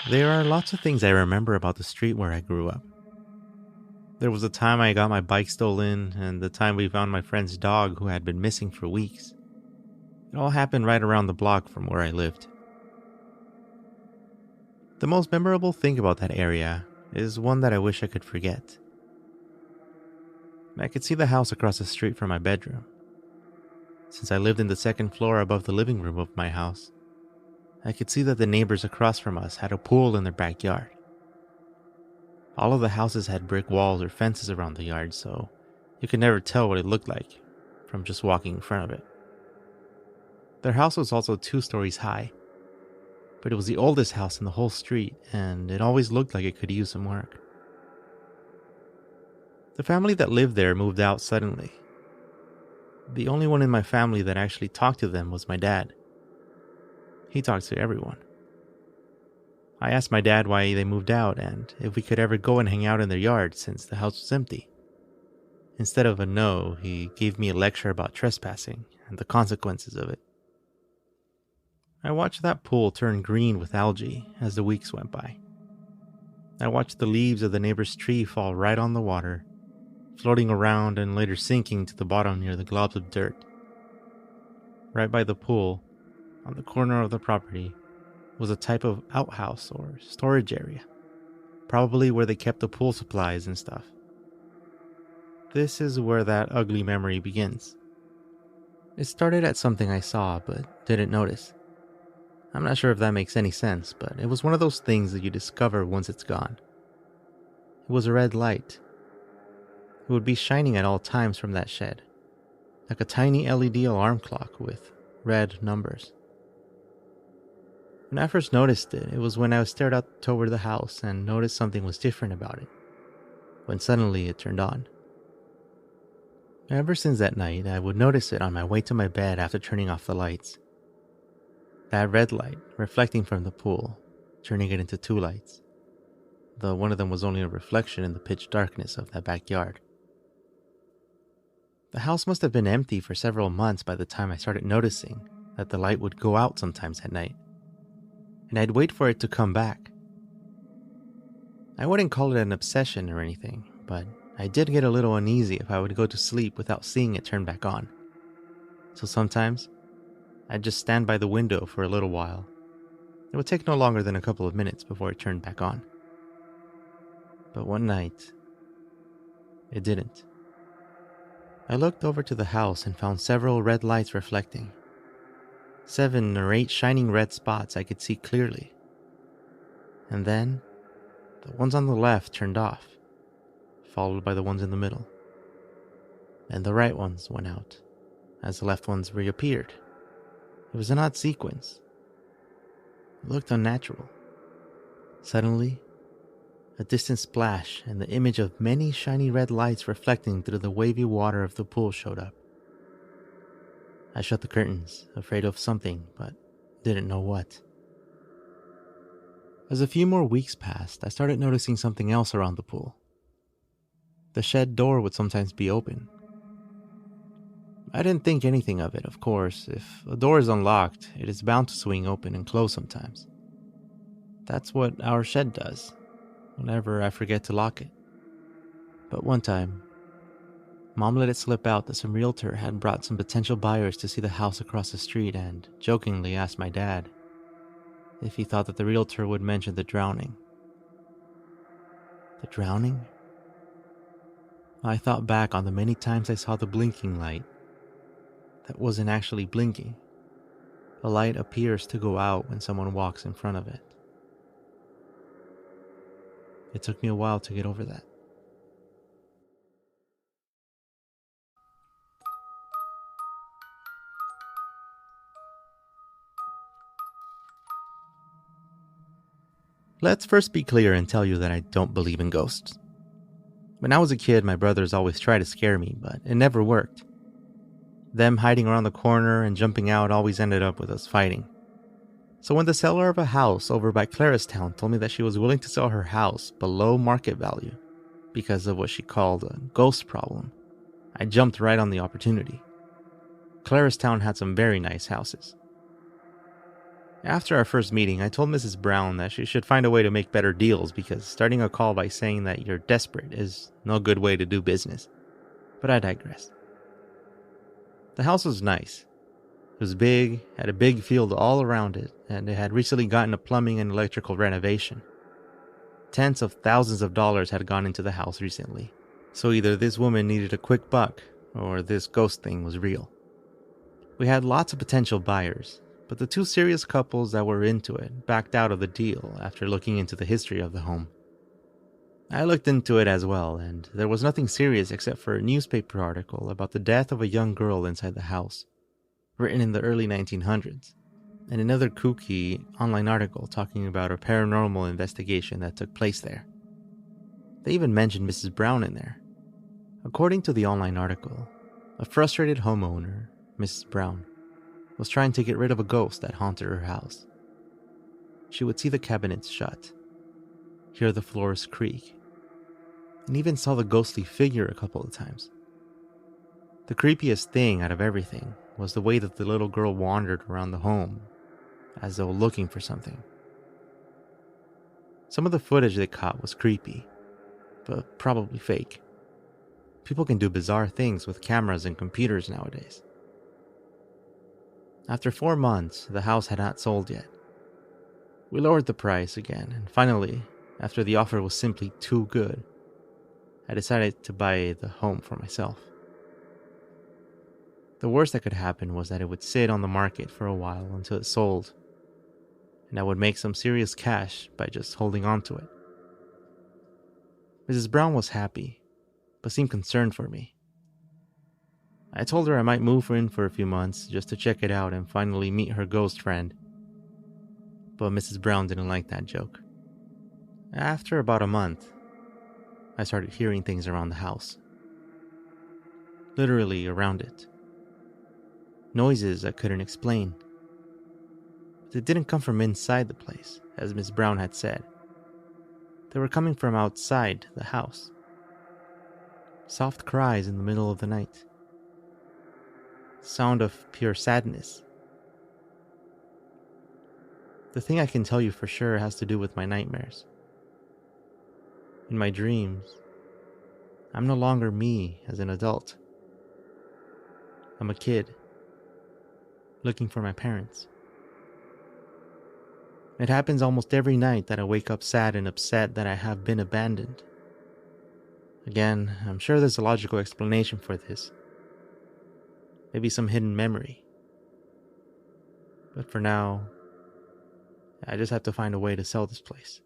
There are lots of things I remember about the street where I grew up. There was the time I got my bike stolen, and the time we found my friend's dog who had been missing for weeks. It all happened right around the block from where I lived. The most memorable thing about that area is one that I wish I could forget. I could see the house across the street from my bedroom. Since I lived in the second floor above the living room of my house, I could see that the neighbors across from us had a pool in their backyard. All of the houses had brick walls or fences around the yard, so you could never tell what it looked like from just walking in front of it. Their house was also 2 stories high, but it was the oldest house in the whole street, and it always looked like it could use some work. The family that lived there moved out suddenly. The only one in my family that actually talked to them was my dad. He talks to everyone. I asked my dad why they moved out and if we could ever go and hang out in their yard since the house was empty. Instead of a no, he gave me a lecture about trespassing and the consequences of it. I watched that pool turn green with algae as the weeks went by. I watched the leaves of the neighbor's tree fall right on the water, floating around and later sinking to the bottom near the globs of dirt. Right by the pool, on the corner of the property, was a type of outhouse or storage area, probably where they kept the pool supplies and stuff. This is where that ugly memory begins. It started at something I saw but didn't notice. I'm not sure if that makes any sense, but it was one of those things that you discover once it's gone. It was a red light. It would be shining at all times from that shed, like a tiny LED alarm clock with red numbers. When I first noticed it, it was when I stared out toward the house and noticed something was different about it, when suddenly it turned on. Ever since that night, I would notice it on my way to my bed after turning off the lights. That red light, reflecting from the pool, turning it into 2 lights, though one of them was only a reflection in the pitch darkness of that backyard. The house must have been empty for several months by the time I started noticing that the light would go out sometimes at night, and I'd wait for it to come back. I wouldn't call it an obsession or anything, but I did get a little uneasy if I would go to sleep without seeing it turn back on. So sometimes, I'd just stand by the window for a little while. It would take no longer than a couple of minutes before it turned back on. But one night, it didn't. I looked over to the house and found several red lights reflecting. 7 or 8 shining red spots I could see clearly. And then, the ones on the left turned off, followed by the ones in the middle. And the right ones went out, as the left ones reappeared. It was an odd sequence. It looked unnatural. Suddenly, a distant splash and the image of many shiny red lights reflecting through the wavy water of the pool showed up. I shut the curtains, afraid of something, but didn't know what. As a few more weeks passed, I started noticing something else around the pool. The shed door would sometimes be open. I didn't think anything of it, of course. If a door is unlocked, it is bound to swing open and close sometimes. That's what our shed does, whenever I forget to lock it. But one time, Mom let it slip out that some realtor had brought some potential buyers to see the house across the street and jokingly asked my dad if he thought that the realtor would mention the drowning. The drowning? I thought back on the many times I saw the blinking light that wasn't actually blinking. The light appears to go out when someone walks in front of it. It took me a while to get over that. Let's first be clear and tell you that I don't believe in ghosts. When I was a kid, my brothers always tried to scare me, but it never worked. Them hiding around the corner and jumping out always ended up with us fighting. So when the seller of a house over by Claristown told me that she was willing to sell her house below market value because of what she called a ghost problem, I jumped right on the opportunity. Claristown had some very nice houses. After our first meeting, I told Mrs. Brown that she should find a way to make better deals because starting a call by saying that you're desperate is no good way to do business. But I digress. The house was nice. It was big, had a big field all around it, and it had recently gotten a plumbing and electrical renovation. Tens of thousands of dollars had gone into the house recently, so either this woman needed a quick buck or this ghost thing was real. We had lots of potential buyers, but the two serious couples that were into it backed out of the deal after looking into the history of the home. I looked into it as well, and there was nothing serious except for a newspaper article about the death of a young girl inside the house, written in the early 1900s, and another kooky online article talking about a paranormal investigation that took place there. They even mentioned Mrs. Brown in there. According to the online article, a frustrated homeowner, Mrs. Brown, was trying to get rid of a ghost that haunted her house. She would see the cabinets shut, hear the floors creak, and even saw the ghostly figure a couple of times. The creepiest thing out of everything was the way that the little girl wandered around the home, as though looking for something. Some of the footage they caught was creepy, but probably fake. People can do bizarre things with cameras and computers nowadays. After 4 months, the house had not sold yet. We lowered the price again, and finally, after the offer was simply too good, I decided to buy the home for myself. The worst that could happen was that it would sit on the market for a while until it sold, and I would make some serious cash by just holding on to it. Mrs. Brown was happy, but seemed concerned for me. I told her I might move in for a few months just to check it out and finally meet her ghost friend. But Mrs. Brown didn't like that joke. After about a month, I started hearing things around the house. Literally around it. Noises I couldn't explain. But it didn't come from inside the place, as Miss Brown had said. They were coming from outside the house. Soft cries in the middle of the night. Sound of pure sadness. The thing I can tell you for sure has to do with my nightmares. In my dreams, I'm no longer me as an adult. I'm a kid, looking for my parents. It happens almost every night that I wake up sad and upset that I have been abandoned. Again, I'm sure there's a logical explanation for this. Maybe some hidden memory. But for now, I just have to find a way to sell this place.